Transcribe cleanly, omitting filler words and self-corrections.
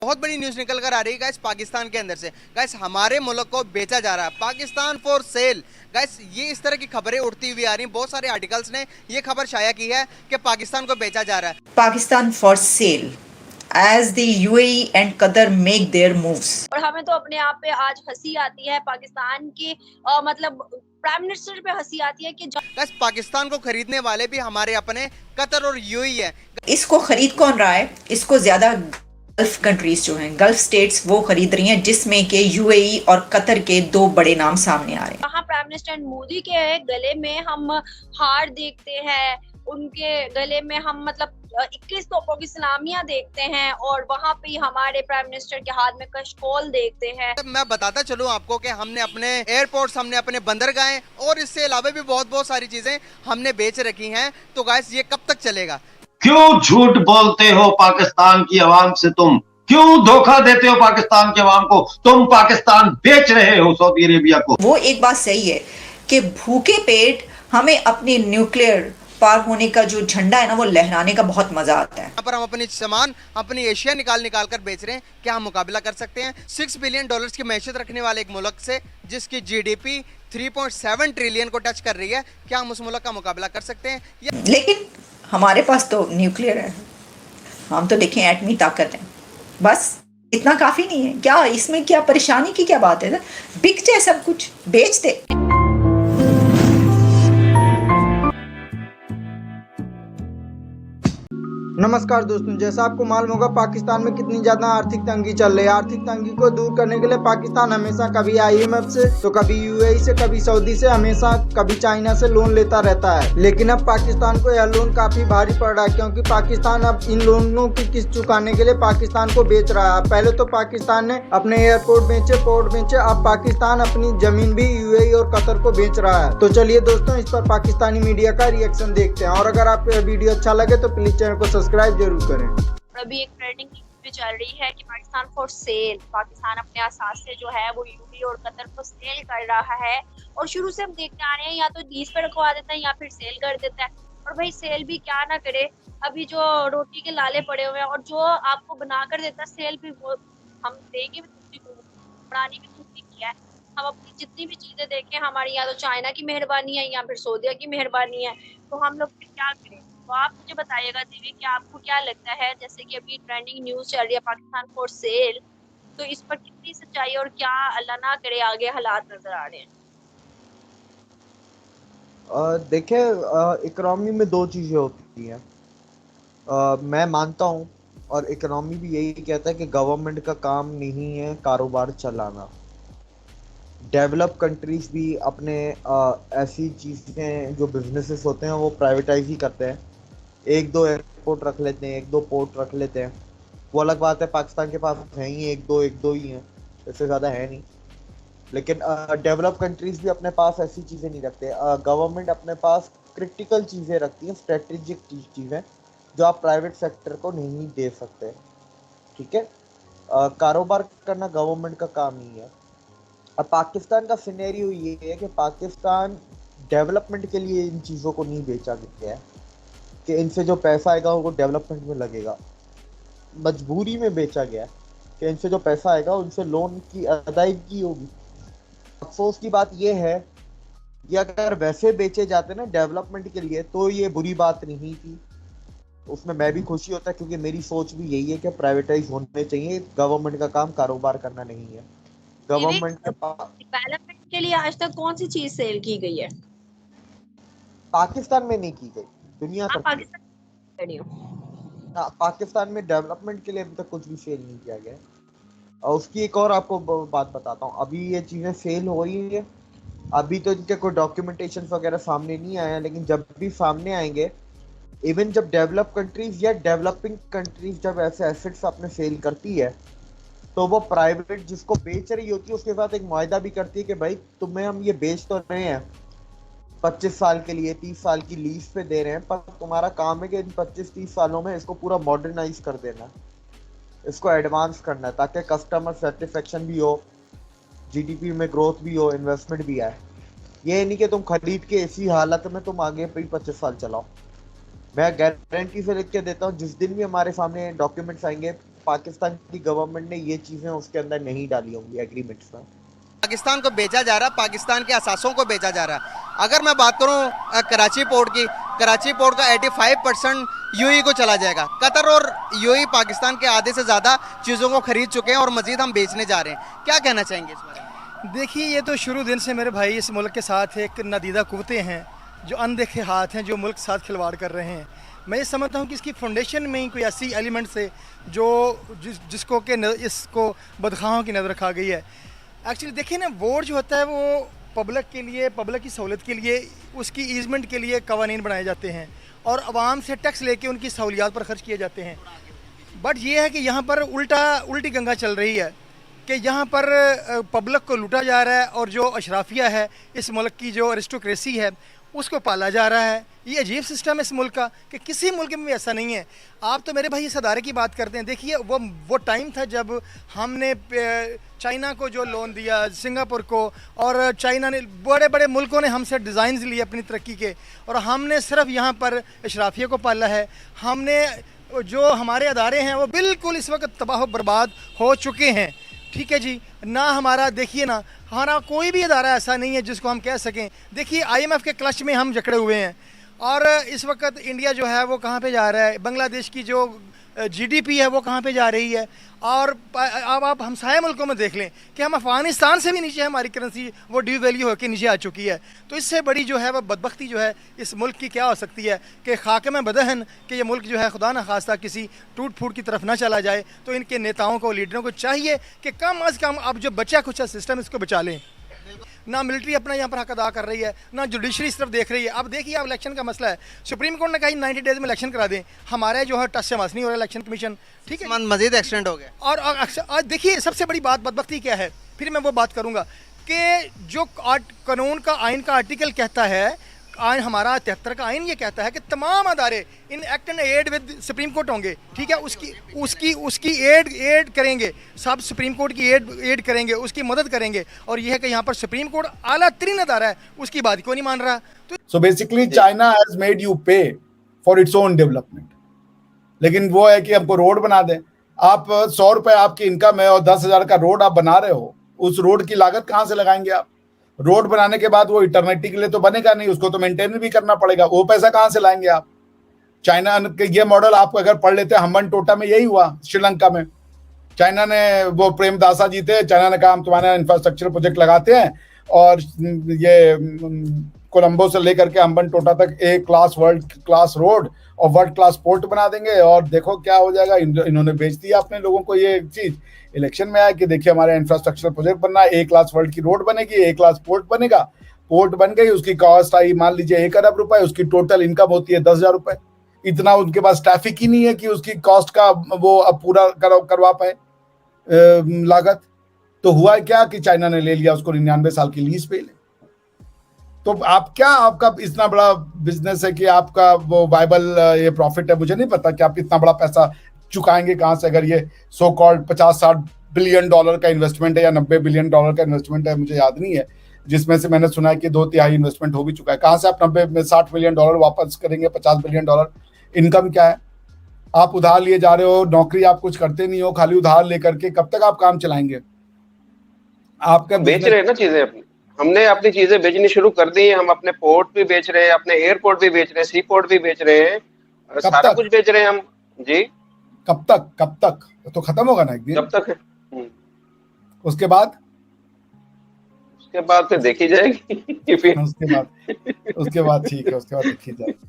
बहुत बड़ी न्यूज निकल कर आ रही है गाइस पाकिस्तान के अंदर से। गाइस हमारे मुल्क को बेचा जा रहा है, पाकिस्तान फॉर सेल। गाइस ये इस तरह की खबरें उठती हुई आ रही हैं, बहुत सारे आर्टिकल्स ने ये खबर शाया की है कि पाकिस्तान को बेचा जा रहा है। Pakistan for sale as the UAE and Qatar make their moves। और हमें तो अपने आप पे आज हंसी आती है, पाकिस्तान की मतलब प्राइम मिनिस्टर पे हंसी आती है कि गाइस पाकिस्तान को खरीदने वाले भी हमारे अपने कतर और यूएई है। इसको खरीद कौन रहा है? इसको ज्यादा गल्फ कंट्रीज जो हैं, गल्फ स्टेट्स वो खरीद रही हैं, जिसमें के यूएई और कतर के दो बड़े नाम सामने आ रहे हैं। वहाँ प्राइम मिनिस्टर मोदी के गले में हम हार देखते हैं, उनके गले में हम मतलब 21 तोपों की सलामियां देखते हैं, और वहाँ पे हमारे प्राइम मिनिस्टर के हाथ में कशकोल देखते हैं। मैं बताता चलूं आपको कि हमने अपने एयरपोर्ट्स, हमने अपने बंदरगाहें और इससे अलावा भी बहुत सारी चीजें हमने बेच रखी हैं। तो गाइस ये कब तक चलेगा? क्यों झूठ बोलते हो पाकिस्तान की आवाम से? तुम क्यों धोखा देते हो पाकिस्तान की आवाम को? तुम पाकिस्तान बेच रहे हो सऊदी अरेबिया को। वो एक बात सही है कि भूखे पेट हमें अपने न्यूक्लियर पार होने का जो झंडा है ना, वो लहराने का बहुत मजा आता है। यहाँ पर हम अपनी सामान अपनी एशिया निकाल कर बेच रहे हैं। क्या हम मुकाबला कर सकते हैं $6 बिलियन की मैशत रखने वाले एक मुल्क से, जिसकी जीडीपी 3.7 ट्रिलियन को टच कर रही है? क्या हम उस मुल्क का मुकाबला कर सकते हैं? लेकिन हमारे पास तो न्यूक्लियर है, हम तो देखें एटमी ताकत है, बस इतना काफी नहीं है क्या? इसमें क्या परेशानी की क्या बात है? बिक जाए सब कुछ, बेच दे। नमस्कार दोस्तों, जैसा आपको मालूम होगा पाकिस्तान में कितनी ज्यादा आर्थिक तंगी चल रही है। आर्थिक तंगी को दूर करने के लिए पाकिस्तान हमेशा कभी आईएमएफ से तो कभी यूएई से, कभी सऊदी से, हमेशा कभी चाइना से लोन लेता रहता है। लेकिन अब पाकिस्तान को यह लोन काफी भारी पड़ रहा है, क्योंकि पाकिस्तान अब इन लोनों की किस्त चुकाने के लिए पाकिस्तान को बेच रहा है। पहले तो पाकिस्तान ने अपने एयरपोर्ट बेचे, पोर्ट बेचे, अब पाकिस्तान अपनी जमीन भी यूएई और कतर को बेच रहा है। तो चलिए दोस्तों, इस पर पाकिस्तानी मीडिया का रिएक्शन देखते हैं, और अगर आपको यह वीडियो अच्छा लगे तो प्लीज चैनल को सब्सक्राइब जरूर करें। अभी एक ट्रेंडिंग न्यूज़ भी चल रही है कि पाकिस्तान फॉर सेल, पाकिस्तान अपने असास से जो है वो यूएई और कतर को सेल कर रहा है। और शुरू से हम देखते आ रहे हैं, या तो लीज पे रखवा देता है या फिर सेल कर देता है। और भाई सेल भी क्या ना करे, अभी जो रोटी के लाले पड़े हुए हैं और जो आपको बना कर देता है सेल भी, वो हम देंगे भी दूसरी को, बनानी भी दूसरी की है। हम अपनी जितनी भी चीजें देखें, हमारी या तो चाइना की मेहरबानी है या फिर सऊदीया की मेहरबानी है, तो हम लोग फिर क्या करें? तो आप मुझे बताइएगा दीदी कि आपको क्या लगता है, जैसे कि अभी ट्रेंडिंग न्यूज चल रही है पाकिस्तान फॉर सेल, तो इस पर कितनी सच्चाई और क्या अल्लाह ना करे आगे हालात नजर आ रहे हैं? देखें, इकोनॉमी में दो चीज़ें होती हैं। मैं मानता हूँ, और इकोनॉमी भी यही कहता है कि गवर्नमेंट का काम नहीं है कारोबार चलाना। डेवलप कंट्रीज भी अपने ऐसी चीज़ें जो बिजनेसेस होते हैं वो प्राइवेटाइज ही करते हैं। एक दो एयरपोर्ट रख लेते हैं, एक दो पोर्ट रख लेते हैं। वो अलग बात है, पाकिस्तान के पास है ही एक दो ही हैं, इससे ज़्यादा है नहीं। लेकिन डेवलप कंट्रीज भी अपने पास ऐसी चीज़ें नहीं रखते। गवर्नमेंट अपने पास क्रिटिकल चीज़ें रखती हैं, स्ट्रेटेजिक चीज़ें जो आप प्राइवेट सेक्टर को नहीं दे सकते। ठीक है, कारोबार करना गवर्नमेंट का काम नहीं है। अब पाकिस्तान का सिनेरियो ये है कि पाकिस्तान डेवलपमेंट के लिए इन चीज़ों को नहीं बेचा गया है कि इनसे जो पैसा आएगा वो डेवलपमेंट में लगेगा। मजबूरी में बेचा गया है कि इनसे जो पैसा आएगा उनसे लोन की अदायगी होगी। अफसोस की बात यह है कि अगर वैसे बेचे जाते ना डेवलपमेंट के लिए तो ये बुरी बात नहीं थी, उसमें मैं भी खुशी होता, क्योंकि मेरी सोच भी यही है कि प्राइवेटाइज होने चाहिए। गवर्नमेंट का काम कारोबार करना नहीं है। गवर्नमेंट के पास डेवलपमेंट के लिए आज तक कौन सी चीज सेल की गई है? पाकिस्तान में नहीं की गई, दुनिया तक पाकिस्तान में डेवलपमेंट के लिए अभी तक कुछ भी सेल नहीं किया गया है। और उसकी एक और आपको बात बताता हूँ, अभी ये चीज़ें सेल हो रही है, अभी तो इनके कोई डॉक्यूमेंटेशन वगैरह सामने नहीं आया, लेकिन जब भी सामने आएंगे, इवन जब डेवलप कंट्रीज या डेवलपिंग कंट्रीज जब ऐसे एसेट्स अपने सेल करती है, तो वो प्राइवेट जिसको बेच रही होती है उसके साथ एक मुआहदा भी करती है कि भाई तुम्हें हम ये बेच तो रहे हैं 25 साल के लिए, 30 साल की लीज पे दे रहे हैं, पर तुम्हारा काम है कि इन 25-30 सालों में इसको पूरा मॉडर्नाइज कर देना, इसको एडवांस करना है, ताकि कस्टमर सेटिस्फेक्शन भी हो, जीडीपी में ग्रोथ भी हो, इन्वेस्टमेंट भी आए। ये नहीं कि तुम खरीद के इसी हालत में तुम आगे पे 25 साल चलाओ। मैं गारंटी से लिख के देता हूँ, जिस दिन भी हमारे सामने डॉक्यूमेंट्स आएंगे पाकिस्तान की गवर्नमेंट ने ये चीजें उसके अंदर नहीं डाली होंगी एग्रीमेंट्स में। पाकिस्तान को बेचा जा रहा है, पाकिस्तान के असासों को बेचा जा रहा है। अगर मैं बात करूं कराची पोर्ट की, कराची पोर्ट का 85% यूएई को चला जाएगा। कतर और यूएई पाकिस्तान के आधे से ज़्यादा चीज़ों को खरीद चुके हैं और मजीद हम बेचने जा रहे हैं। क्या कहना चाहेंगे इस बारे में? देखिए, ये तो शुरू दिन से मेरे भाई इस मुल्क के साथ एक नादीदा कुव्वतें हैं, जो अनदेखे हाथ हैं, जो मुल्क के साथ खिलवाड़ कर रहे हैं। मैं ये समझता हूँ कि इसकी फाउंडेशन में ही कोई ऐसी एलिमेंट्स है जो जिसको कि इसको बदखाहों की नज़र रखा गई है। एक्चुअली देखिए ना, वोट जो होता है वो पब्लिक के लिए, पब्लिक की सहूलत के लिए, उसकी ईजमेंट के लिए कवानीन बनाए जाते हैं और आवाम से टैक्स लेके उनकी सहूलियात पर खर्च किए जाते हैं। बट ये है कि यहाँ पर उल्टी गंगा चल रही है कि यहाँ पर पब्लिक को लूटा जा रहा है और जो अशराफिया है इस मुल्क की, जो अरिस्टोक्रेसी है, उसको पाला जा रहा है। ये अजीब सिस्टम है इस मुल्क का कि किसी मुल्क में भी ऐसा नहीं है। आप तो मेरे भाई इस अदारे की बात करते हैं। देखिए, वो टाइम था जब हमने चाइना को जो लोन दिया, सिंगापुर को, और चाइना ने, बड़े बड़े मुल्कों ने हमसे डिज़ाइंस लिए अपनी तरक्की के, और हमने सिर्फ यहाँ पर अशराफिया को पाला है। हमने जो हमारे अदारे हैं वो बिल्कुल इस वक्त तबाह बर्बाद हो चुके हैं। ठीक है जी, ना हमारा, देखिए ना, हमारा कोई भी अदारा ऐसा नहीं है जिसको हम कह सकें। देखिए, IMF के क्लच में हम जकड़े हुए हैं और इस वक्त इंडिया जो है वो कहाँ पे जा रहा है, बांग्लादेश की जो GDP है वो कहाँ पे जा रही है। और अब आप हमसाया मुल्कों में देख लें कि हम अफ़गानिस्तान से भी नीचे, हमारी करेंसी वो डिवैल्यू होकर नीचे आ चुकी है। तो इससे बड़ी जो है वह बदबख्ती जो है इस मुल्क की क्या हो सकती है कि खाके में बदहन कि ये मुल्क जो है खुदा न खास्ता किसी टूट फूट की तरफ ना चला जाए। तो इनके नेताओं को, लीडरों को चाहिए कि कम अज़ कम अब जो बचा कुछ सिस्टम इसको बचा लें। ना मिलिट्री अपना यहाँ पर हक अदा कर रही है, ना जुडिशरी इस तरफ देख रही है। अब देखिए, अब इलेक्शन का मसला है, सुप्रीम कोर्ट ने कहा 90 डेज में इलेक्शन करा दें। हमारे जो है टस से मस नहीं हो रहा इलेक्शन कमीशन। ठीक है, मजीद एक्सटेंड हो गया। और देखिए, सबसे बड़ी बात बदबख्ती क्या है, फिर मैं वो बात करूँगा कि जो कानून का, आइन का आर्टिकल कहता है, आइन हमारा 73 का आइन ये कहता है कि तमाम अदारे in act and aid with Supreme Court होंगे। ठीक है, उसकी एड करेंगे, सब सुप्रीम कोर्ट की एड करेंगे, उसकी मदद करेंगे। और ये है कि यहाँ पर सुप्रीम कोर्ट आला तरीन अदारा है, उसकी बात क्यों नहीं मान रहा। तो so basically China has made you पे फॉर इट्स ओन डेवलपमेंट, लेकिन वो है कि हमको रोड बना दें। आप 100 रुपए आपकी इनकम है और 10,000 का रोड आप बना रहे हो, उस रोड की लागत कहाँ से लगाएंगे आप? रोड बनाने के बाद वो इटर्निटी के लिए तो बनेगा नहीं, उसको तो मेंटेन भी करना पड़ेगा, वो पैसा कहाँ से लाएंगे आप? चाइना के ये मॉडल आप अगर पढ़ लेते हैं, हम्बन टोटा में यही हुआ, श्रीलंका में। चाइना ने, वो प्रेमदासा जी थे, चाइना ने कहा हम तुम्हारा इंफ्रास्ट्रक्चर प्रोजेक्ट लगाते हैं और ये कोलंबो से लेकर के हम्बन टोटा तक एक क्लास, वर्ल्ड क्लास रोड और वर्ल्ड क्लास पोर्ट बना देंगे और देखो क्या हो जाएगा। इन्होंने बेच दिया अपने लोगों को ये चीज। इलेक्शन में आया कि देखिए हमारा इंफ्रास्ट्रक्चर प्रोजेक्ट बनना है, एक क्लास वर्ल्ड की रोड बनेगी, एक क्लास पोर्ट बनेगा। पोर्ट बन गई, उसकी कॉस्ट आई मान लीजिए 1 अरब रुपए, उसकी टोटल इनकम होती है 10,000 रुपए। इतना उनके पास ट्रैफिक ही नहीं है कि उसकी कॉस्ट का वो अब पूरा करवा पाए लागत। तो हुआ क्या कि चाइना ने ले लिया उसको 99 साल की लीज पे ले। तो आप क्या, आपका इतना बड़ा बिजनेस है कि आपका वो वाइबल ये प्रॉफिट है, मुझे नहीं पता कि आप इतना बड़ा पैसा चुकाएंगे कहां से। अगर ये सो कॉल्ड 50-60 बिलियन डॉलर का इन्वेस्टमेंट है या 90 बिलियन डॉलर का इन्वेस्टमेंट है, मुझे याद नहीं है, जिसमें से मैंने सुना है कि 2/3 इन्वेस्टमेंट हो भी चुका है। कहां से आप 90 में 60 बिलियन डॉलर वापस करेंगे? 50 बिलियन डॉलर इनकम क्या है? आप उधार लिए जा रहे हो, नौकरी आप कुछ करते नहीं हो, खाली उधार लेकर के कब तक आप काम चलाएंगे? आपका बेच रहे हैं ना चीजें अपनी, हमने अपनी चीजें बेचनी शुरू कर दी है। हम अपने पोर्ट भी बेच रहे हैं, अपने एयरपोर्ट भी बेच रहे हैं, सी पोर्ट भी बेच रहे हैं, सारा कुछ बेच रहे हैं हम जी। कब तक? तो खत्म होगा ना एक दिन। जब तक है उसके बाद फिर देखी जाएगी। फिर उसके बाद ठीक है, उसके बाद देखी जाएगी।